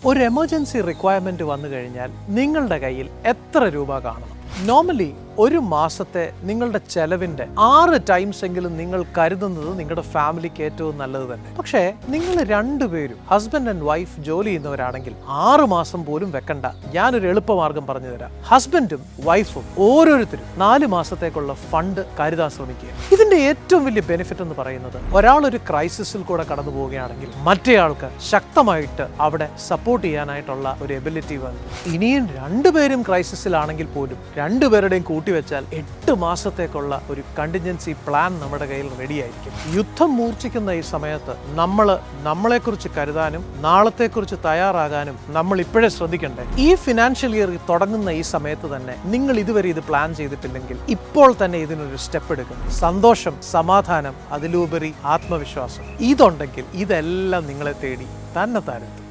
ഒരു emergency requirement വന്നു കഴിഞ്ഞാൽ നിങ്ങളുടെ കയ്യിൽ എത്ര രൂപ കാണണം? നോർമലി ഒരു മാസത്തെ നിങ്ങളുടെ ചെലവിന്റെ 6 ടൈംസ് എങ്കിലും നിങ്ങൾ കരുതുന്നത് നിങ്ങളുടെ ഫാമിലിക്ക് ഏറ്റവും നല്ലത് തന്നെ. പക്ഷേ നിങ്ങൾ രണ്ടുപേരും ഹസ്ബൻഡ് ആൻഡ് വൈഫ് ജോലി ചെയ്യുന്നവരാണെങ്കിൽ 6 മാസം പോലും വെക്കണ്ട. ഞാനൊരു എളുപ്പമാർഗം പറഞ്ഞു തരാം. ഹസ്ബൻഡും വൈഫും ഓരോരുത്തരും 4 മാസത്തേക്കുള്ള ഫണ്ട് കരുതാൻ ശ്രമിക്കുക. ഇതിന്റെ ഏറ്റവും വലിയ ബെനിഫിറ്റ് എന്ന് പറയുന്നത്, ഒരാൾ ഒരു ക്രൈസിസിൽ കൂടെ കടന്നു പോവുകയാണെങ്കിൽ മറ്റേയാൾക്ക് ശക്തമായിട്ട് അവിടെ സപ്പോർട്ട് ചെയ്യാനായിട്ടുള്ള ഒരു എബിലിറ്റി വന്നു. ഇനിയും രണ്ടുപേരും ക്രൈസിസിലാണെങ്കിൽ പോലും രണ്ടുപേരുടെയും കൂട്ടിവെച്ചാൽ 8 മാസത്തേക്കുള്ള ഒരു കണ്ടിൻജൻസി പ്ലാൻ നമ്മുടെ കയ്യിൽ റെഡി ആയിരിക്കും. യുദ്ധം മൂർച്ഛിക്കുന്ന ഈ സമയത്ത് നമ്മളെക്കുറിച്ച് കരുതാനും നാളത്തെക്കുറിച്ച് തയ്യാറാകാനും നമ്മൾ ഇപ്പോഴേ ശ്രദ്ധിക്കണ്ടേ. ഈ ഫിനാൻഷ്യൽ ഇയർ തുടങ്ങുന്ന ഈ സമയത്ത് തന്നെ നിങ്ങൾ ഇതുവരെ ഇത് പ്ലാൻ ചെയ്തിട്ടില്ലെങ്കിൽ ഇപ്പോൾ തന്നെ ഇതിനൊരു സ്റ്റെപ്പ് എടുക്കും. സന്തോഷം, സമാധാനം, അതിലുപരി ആത്മവിശ്വാസം ഇതുണ്ടെങ്കിൽ ഇതെല്ലാം നിങ്ങളെ തേടി തന്നെ താരെത്തും.